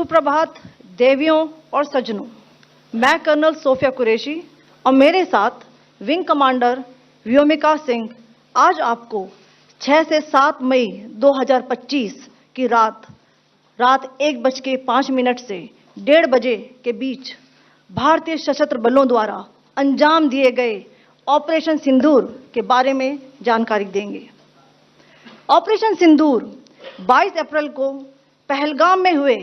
सुप्रभात देवियों और सज्जनों, मैं कर्नल सोफिया कुरैशी और मेरे साथ विंग कमांडर व्योमिका सिंह आज आपको 6 से 7 मई 2025 की रात 1:05 से 1:30 बजे के बीच भारतीय सशस्त्र बलों द्वारा अंजाम दिए गए ऑपरेशन सिंदूर के बारे में जानकारी देंगे। ऑपरेशन सिंदूर 22 अप्रैल को पहलगाम में हुए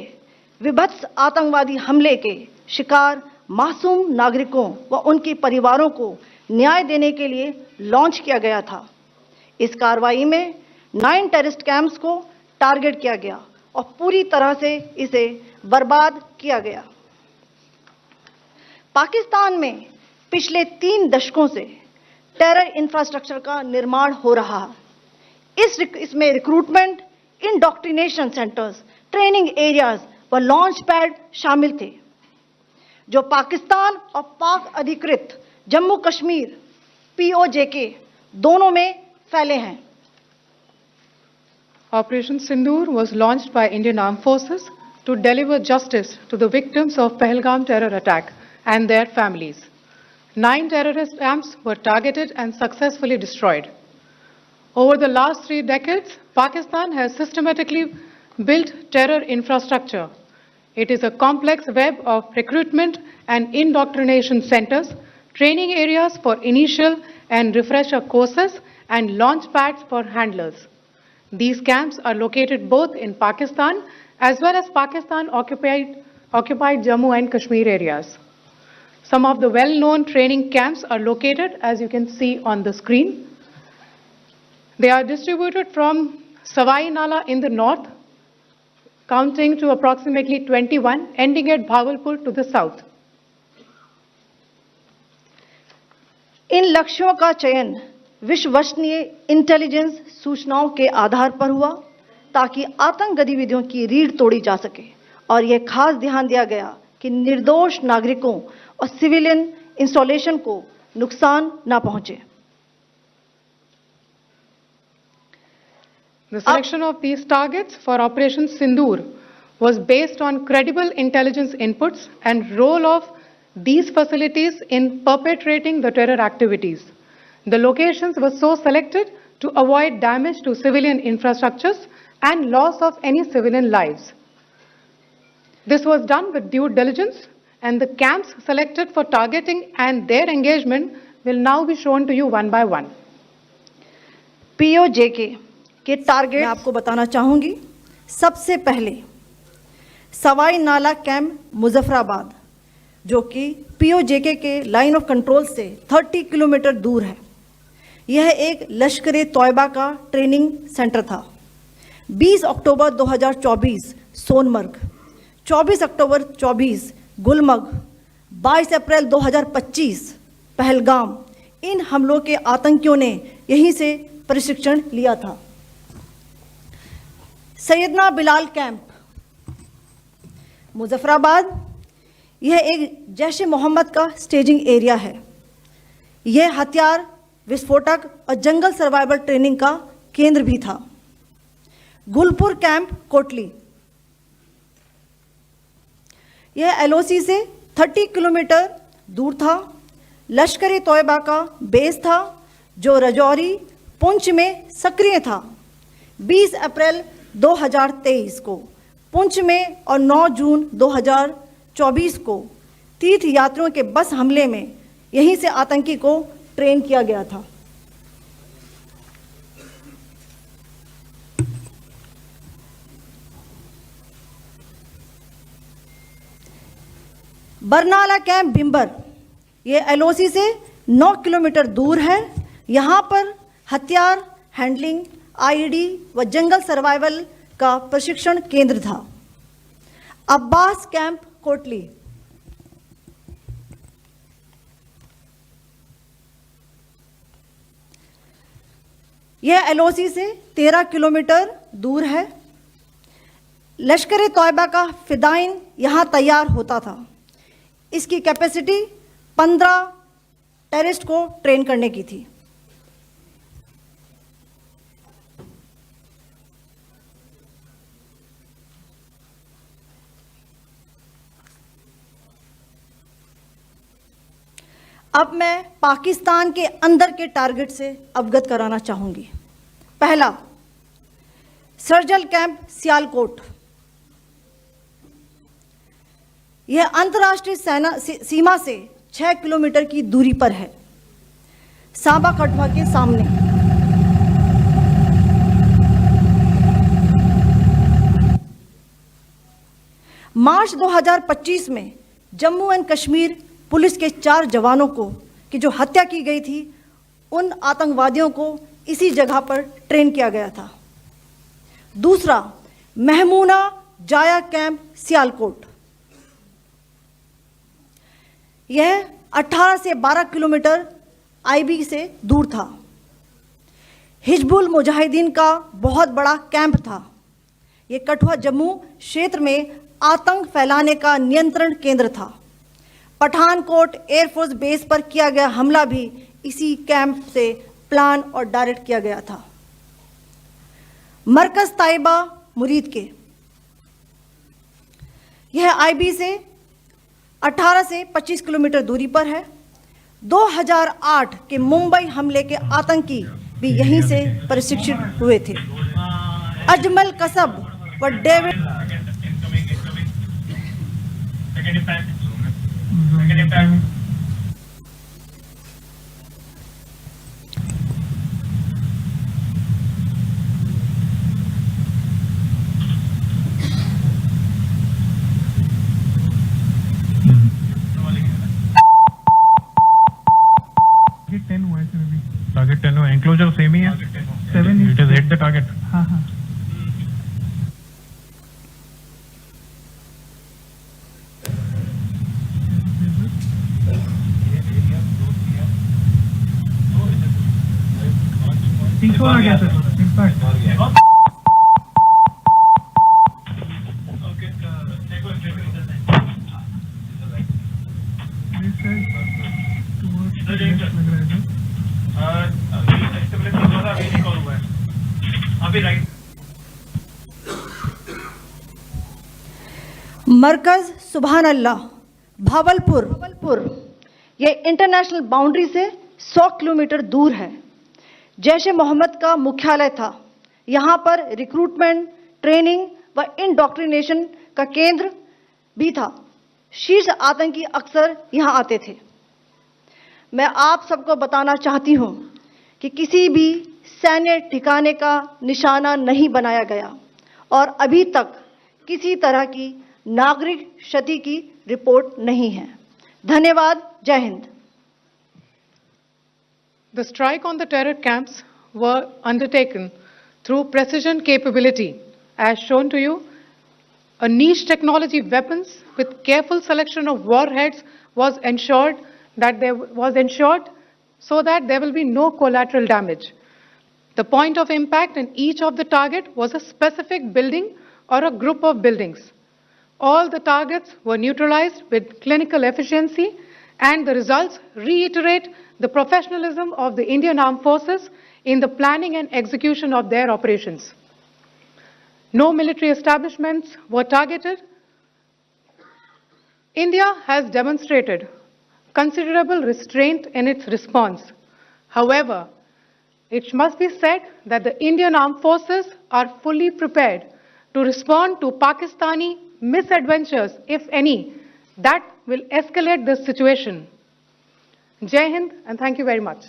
विभत्स आतंकवादी हमले के शिकार मासूम नागरिकों व उनके परिवारों को न्याय देने के लिए लॉन्च किया गया था। इस कार्रवाई में 9 टेररिस्ट कैंप्स को टारगेट किया गया और पूरी तरह से इसे बर्बाद किया गया। पाकिस्तान में पिछले 3 दशकों से टेरर इंफ्रास्ट्रक्चर का निर्माण हो रहा है। इसमें recruitment, indoctrination centres, training areas व लॉन्च पैड शामिल थे, जो पाकिस्तान और पाक अधिकृत जम्मू कश्मीर POJK दोनों में फैले हैं। Operation Sindoor was launched by Indian Armed Forces to deliver justice to the victims of Pahalgam terror attack and their families. 9 terrorist camps were targeted and successfully destroyed. Over the last 3 decades, Pakistan has systematically built terror infrastructure. It is a complex web of recruitment and indoctrination centers, training areas for initial and refresher courses, and launch pads for handlers. These camps are located both in Pakistan as well as Pakistan-occupied Jammu and Kashmir areas. Some of the well-known training camps are located, as you can see on the screen. They are distributed from Savai Nala in the north, counting to approximately 21, ending at Bhagalpur to the south. इन लक्ष्यों का चयन विश्वसनीय intelligence सूचनाओं के आधार पर हुआ ताकि आतंक गतिविधियों की रीढ़ तोड़ी जा सके, और यह खास ध्यान दिया गया कि निर्दोष नागरिकों और सिविलियन इंस्टॉलेशन को नुकसान न पहुंचे। The selection of these targets for Operation Sindoor was based on credible intelligence inputs and role of these facilities in perpetrating the terror activities. The locations were so selected to avoid damage to civilian infrastructures and loss of any civilian lives. This was done with due diligence, and the camps selected for targeting and their engagement will now be shown to you one by one. POJK के target मैं आपको बताना चाहूंगी। सबसे पहले सवाई नाला camp Muzaffarabad, जो कि POJK के लाइन ऑफ कंट्रोल से 30 किलोमीटर दूर है। यह एक लश्कर तौयबा का ट्रेनिंग सेंटर था। 20 अक्टूबर 2024 सोनमर्ग, 24 अक्टूबर 24 गुलमर्ग, 22 अप्रैल 2025 पहलगाम, इन हमलों के आतंकियों ने यहीं से प्रशिक्षण लिया था। सैयदना बिलाल कैंप मुजफ्फराबाद, यह एक जैश ए मोहम्मद का स्टेजिंग एरिया है। यह हथियार, विस्फोटक और जंगल सर्वाइवल ट्रेनिंग का केंद्र भी था। गुलपुर कैंप कोटली, यह LOC से 30 किलोमीटर दूर था। लश्कर तौयबा का बेस था, जो रजौरी, पुंछ में सक्रिय था। 20 अप्रैल 2023 को पुंछ में और 9 जून 2024 को तीर्थ यात्रियों के बस हमले में यहीं से आतंकी को ट्रेन किया गया था। बरनाला कैंप बिम्बर, ये LOC से 9 किलोमीटर दूर है। यहाँ पर हथियार, हैंडलिंग, IED व जंगल सर्वाइवल का प्रशिक्षण केंद्र था। अब्बास कैंप कोटली, यह LOC से 13 किलोमीटर दूर है। लश्कर तौयबा का फिदाइन यहाँ तैयार होता था। इसकी कैपेसिटी 15 टेररिस्ट को ट्रेन करने की थी। अब मैं पाकिस्तान के अंदर के टारगेट से अवगत कराना चाहूंगी। पहला, सर्जिकल कैंप सियालकोट। यह अंतर्राष्ट्रीय सीमा से 6 किलोमीटर की दूरी पर है, सांबा कठुआ के सामने। मार्च 2025 में जम्मू एंड कश्मीर पुलिस के 4 जवानों की जो हत्या की गई थी, उन आतंकवादियों को इसी जगह पर ट्रेन किया गया था। दूसरा, महमूना जाया कैंप सियालकोट। यह 18 से 12 किलोमीटर आईबी से दूर था। हिजबुल मुजाहिदीन का बहुत बड़ा कैंप था। यह कठुआ जम्मू क्षेत्र में आतंक फैलाने का नियंत्रण केंद्र था। पठानकोट एयरफोर्स बेस पर किया गया हमला भी इसी कैंप से प्लान और डायरेक्ट किया गया था। मरकज ताइबा मुरीद के, यह आईबी से 18 से 25 किलोमीटर दूरी पर है। 2008 के मुंबई हमले के आतंकी भी यहीं से प्रशिक्षित हुए थे। अजमल कसब व डेविड टारगेट 10 एंक्लोजर सेम ही है। 7 it is hit the target. हाँ हाँ। तीसरा आ गया सर इम्पैक्ट। मरकज सुभान अल्लाह भावलपुर, यह इंटरनेशनल बाउंड्री से 100 किलोमीटर दूर है। जैश ए मोहम्मद का मुख्यालय था। यहाँ पर रिक्रूटमेंट, ट्रेनिंग व इंडॉक्ट्रिनेशन का केंद्र भी था। शीर्ष आतंकी अक्सर यहाँ आते थे। मैं आप सबको बताना चाहती हूँ कि किसी भी सैन्य ठिकाने का निशाना नहीं बनाया गया और अभी तक किसी तरह की नागरिक क्षति की रिपोर्ट नहीं है। धन्यवाद। जय Hind. The strike on the terror camps were undertaken through precision capability, as shown to you. A niche technology weapons with careful selection of warheads was ensured so that there will be no collateral damage. The point of impact in each of the target was a specific building or a group of buildings. All the targets were neutralized with clinical efficiency, and the results reiterate the professionalism of the Indian Armed Forces in the planning and execution of their operations. No military establishments were targeted. India has demonstrated considerable restraint in its response. However, it must be said that the Indian Armed Forces are fully prepared to respond to Pakistani misadventures, if any, that will escalate this situation. Jai Hind, and thank you very much.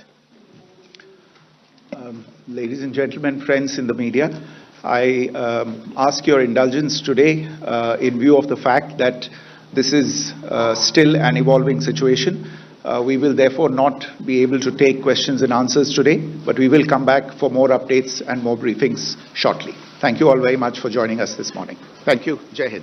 Ladies and gentlemen, friends in the media, I ask your indulgence today in view of the fact that this is still an evolving situation. We will therefore not be able to take questions and answers today, but we will come back for more updates and more briefings shortly. Thank you all very much for joining us this morning. Thank you. Jai Hind.